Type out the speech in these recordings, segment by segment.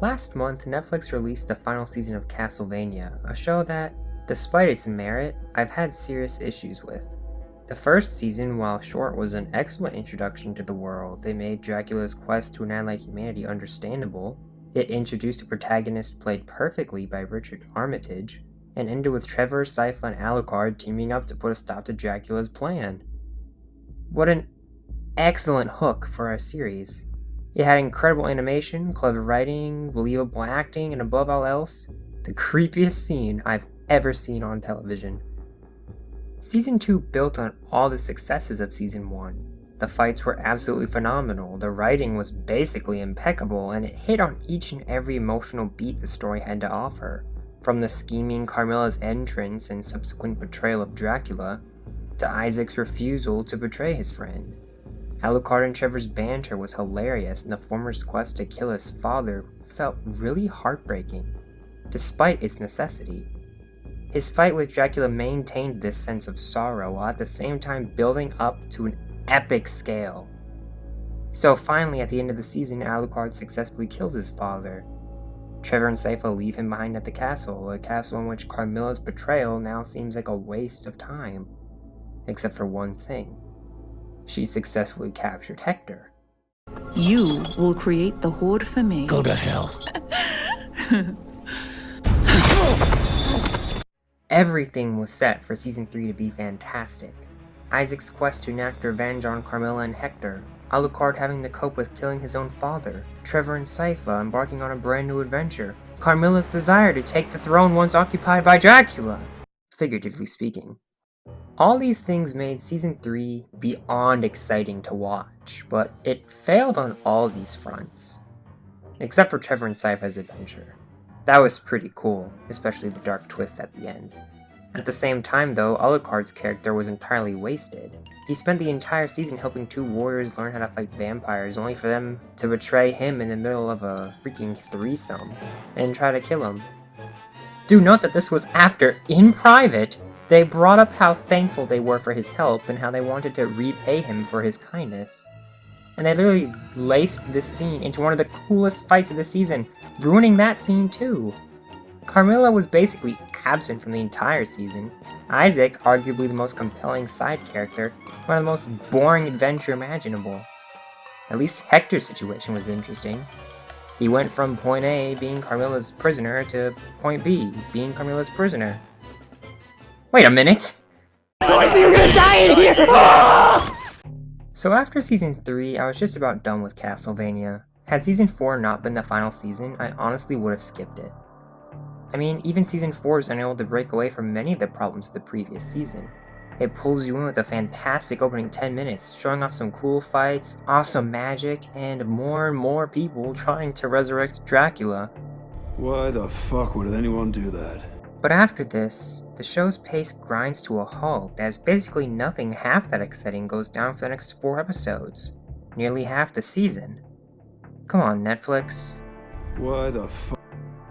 Last month, Netflix released the final season of Castlevania, a show that, despite its merit, I've had serious issues with. The first season, while short, was an excellent introduction to the world. They made Dracula's quest to annihilate humanity understandable. It introduced a protagonist played perfectly by Richard Armitage, and ended with Trevor, Sypha, and Alucard teaming up to put a stop to Dracula's plan. What an excellent hook for our series. It had incredible animation, clever writing, believable acting, and above all else, the creepiest scene I've ever seen on television. Season 2 built on all the successes of Season 1. The fights were absolutely phenomenal, the writing was basically impeccable, and it hit on each and every emotional beat the story had to offer. From the scheming Carmilla's entrance and subsequent betrayal of Dracula, to Isaac's refusal to betray his friend. Alucard and Trevor's banter was hilarious, and the former's quest to kill his father felt really heartbreaking, despite its necessity. His fight with Dracula maintained this sense of sorrow, while at the same time building up to an epic scale. So finally, at the end of the season, Alucard successfully kills his father. Trevor and Sypha leave him behind at the castle, a castle in which Carmilla's betrayal now seems like a waste of time. Except for one thing. She successfully captured Hector. You will create the horde for me. Go to hell. Everything was set for Season 3 to be fantastic. Isaac's quest to enact revenge on Carmilla and Hector, Alucard having to cope with killing his own father, Trevor and Sypha embarking on a brand new adventure, Carmilla's desire to take the throne once occupied by Dracula, figuratively speaking. All these things made Season 3 beyond exciting to watch, but it failed on all these fronts. Except for Trevor and Sypha's adventure. That was pretty cool, especially the dark twist at the end. At the same time though, Alucard's character was entirely wasted. He spent the entire season helping two warriors learn how to fight vampires, only for them to betray him in the middle of a freaking threesome, and try to kill him. Do note that this was after, in private, they brought up how thankful they were for his help and how they wanted to repay him for his kindness. And they literally laced this scene into one of the coolest fights of the season, ruining that scene too. Carmilla was basically absent from the entire season. Isaac, arguably the most compelling side character, one of the most boring adventure imaginable. At least Hector's situation was interesting. He went from point A, being Carmilla's prisoner, to point B, being Carmilla's prisoner. Wait a minute! Honestly, you're gonna die in here! So after Season 3, I was just about done with Castlevania. Had Season 4 not been the final season, I honestly would have skipped it. I mean, even Season 4 is unable to break away from many of the problems of the previous season. It pulls you in with a fantastic opening 10 minutes, showing off some cool fights, awesome magic, and more people trying to resurrect Dracula. Why the fuck would anyone do that? But after this, the show's pace grinds to a halt, as basically nothing half that exciting goes down for the next 4 episodes. Nearly half the season. Come on, Netflix. Why the fuck?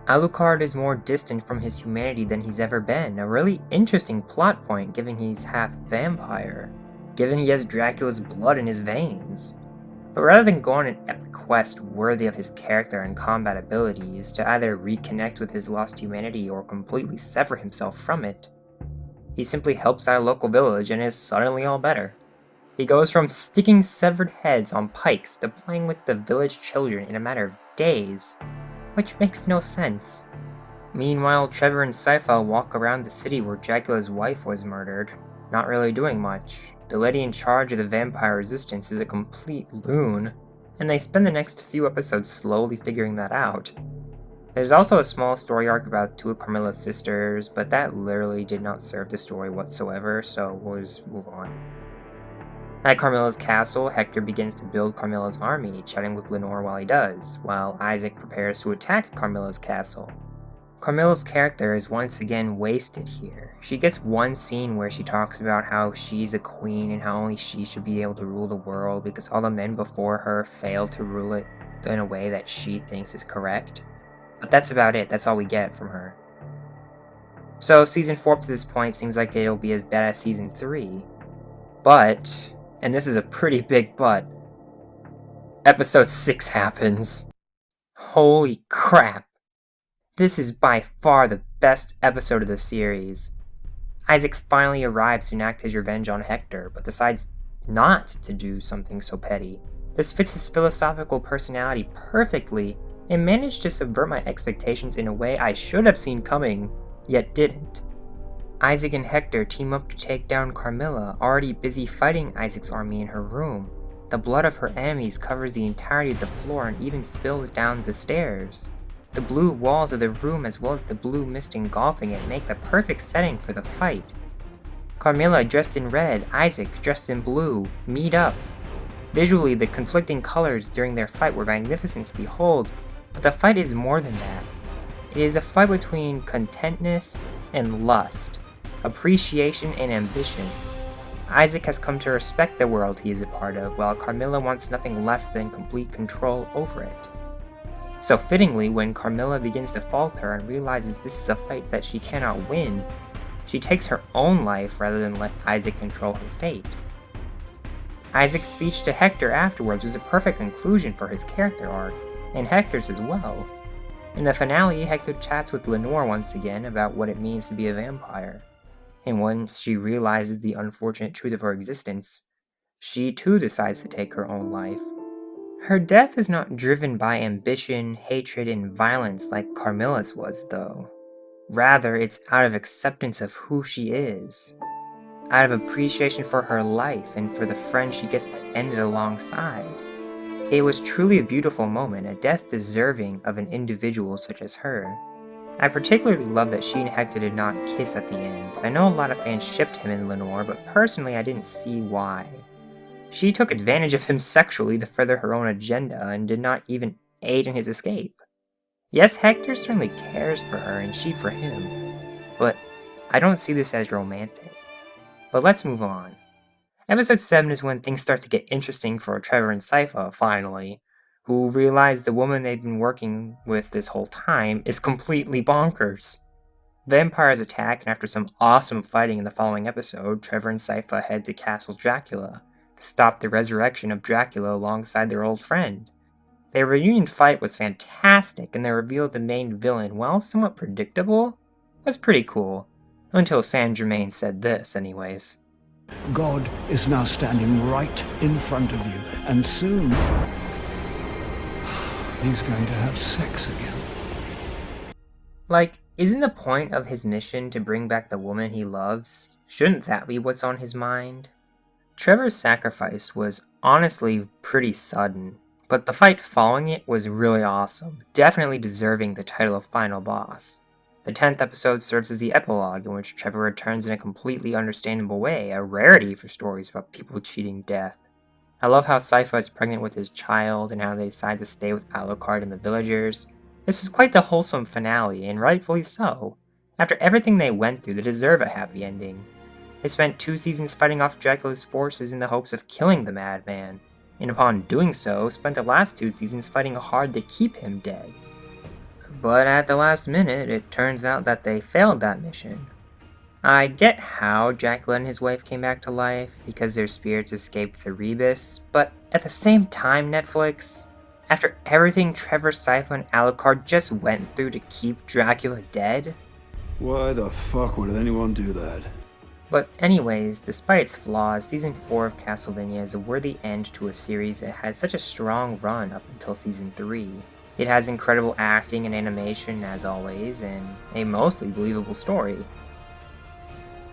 Alucard is more distant from his humanity than he's ever been, a really interesting plot point given he's half vampire, given he has Dracula's blood in his veins. But rather than go on an epic quest worthy of his character and combat abilities to either reconnect with his lost humanity or completely sever himself from it, he simply helps out a local village and is suddenly all better. He goes from sticking severed heads on pikes to playing with the village children in a matter of days, which makes no sense. Meanwhile, Trevor and Sypha walk around the city where Dracula's wife was murdered, not really doing much. The lady in charge of the vampire resistance is a complete loon, and they spend the next few episodes slowly figuring that out. There's also a small story arc about two of Carmilla's sisters, but that literally did not serve the story whatsoever, so we'll just move on. At Carmilla's castle, Hector begins to build Carmilla's army, chatting with Lenore while he does, while Isaac prepares to attack Carmilla's castle. Carmilla's character is once again wasted here. She gets one scene where she talks about how she's a queen and how only she should be able to rule the world because all the men before her failed to rule it in a way that she thinks is correct. But that's about it, that's all we get from her. So Season 4 up to this point seems like it'll be as bad as Season 3. But, and this is a pretty big but, Episode 6 happens. Holy crap! This is by far the best episode of the series. Isaac finally arrives to enact his revenge on Hector, but decides not to do something so petty. This fits his philosophical personality perfectly and managed to subvert my expectations in a way I should have seen coming, yet didn't. Isaac and Hector team up to take down Carmilla, already busy fighting Isaac's army in her room. The blood of her enemies covers the entirety of the floor and even spills down the stairs. The blue walls of the room as well as the blue mist engulfing it make the perfect setting for the fight. Carmilla dressed in red, Isaac dressed in blue, meet up. Visually, the conflicting colors during their fight were magnificent to behold, but the fight is more than that. It is a fight between contentness and lust, appreciation and ambition. Isaac has come to respect the world he is a part of, while Carmilla wants nothing less than complete control over it. So fittingly, when Carmilla begins to falter and realizes this is a fight that she cannot win, she takes her own life rather than let Isaac control her fate. Isaac's speech to Hector afterwards was a perfect conclusion for his character arc, and Hector's as well. In the finale, Hector chats with Lenore once again about what it means to be a vampire, and once she realizes the unfortunate truth of her existence, she too decides to take her own life. Her death is not driven by ambition, hatred, and violence like Carmilla's was, though. Rather, it's out of acceptance of who she is, out of appreciation for her life and for the friend she gets to end it alongside. It was truly a beautiful moment, a death deserving of an individual such as her. I particularly love that she and Hector did not kiss at the end. I know a lot of fans shipped him and Lenore, but personally I didn't see why. She took advantage of him sexually to further her own agenda and did not even aid in his escape. Yes, Hector certainly cares for her and she for him, but I don't see this as romantic. But let's move on. Episode 7 is when things start to get interesting for Trevor and Sypha, finally, who realize the woman they've been working with this whole time is completely bonkers. Vampires attack, and after some awesome fighting in the following episode, Trevor and Sypha head to Castle Dracula to stop the resurrection of Dracula alongside their old friend. Their reunion fight was fantastic, and the reveal of the main villain, while somewhat predictable, was pretty cool. Until Saint Germain said this, anyways. God is now standing right in front of you, and soon he's going to have sex again. Like, isn't the point of his mission to bring back the woman he loves? Shouldn't that be what's on his mind? Trevor's sacrifice was honestly pretty sudden, but the fight following it was really awesome, definitely deserving the title of Final Boss. The 10th episode serves as the epilogue, in which Trevor returns in a completely understandable way, a rarity for stories about people cheating death. I love how Sypha is pregnant with his child, and how they decide to stay with Alucard and the villagers. This was quite the wholesome finale, and rightfully so. After everything they went through, they deserve a happy ending. They spent 2 seasons fighting off Dracula's forces in the hopes of killing the madman, and upon doing so, spent the last 2 seasons fighting hard to keep him dead. But at the last minute, it turns out that they failed that mission. I get how Dracula and his wife came back to life, because their spirits escaped the Rebus, but at the same time, Netflix, after everything Trevor, Sypha, and Alucard just went through to keep Dracula dead? Why the fuck would anyone do that? But anyways, despite its flaws, Season 4 of Castlevania is a worthy end to a series that had such a strong run up until Season 3. It has incredible acting and animation, as always, and a mostly believable story.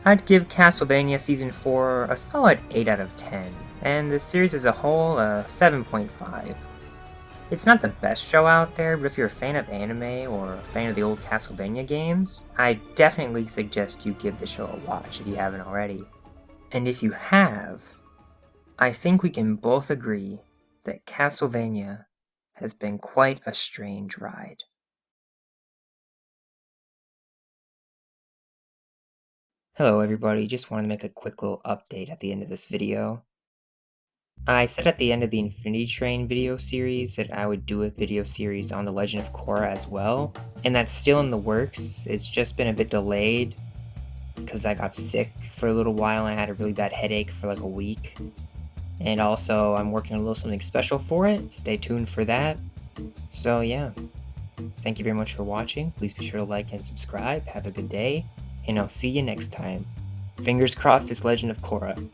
I'd give Castlevania Season 4 a solid 8 out of 10, and the series as a whole a 7.5. It's not the best show out there, but if you're a fan of anime or a fan of the old Castlevania games, I definitely suggest you give the show a watch if you haven't already. And if you have, I think we can both agree that Castlevania has been quite a strange ride. Hello everybody, just wanted to make a quick little update at the end of this video. I said at the end of the Infinity Train video series that I would do a video series on The Legend of Korra as well, and that's still in the works. It's just been a bit delayed because I got sick for a little while and I had a really bad headache for like a week. And also I'm working on a little something special for it, stay tuned for that. So yeah, thank you very much for watching. Please be sure to like and subscribe. Have a good day, and I'll see you next time. Fingers crossed it's Legend of Korra.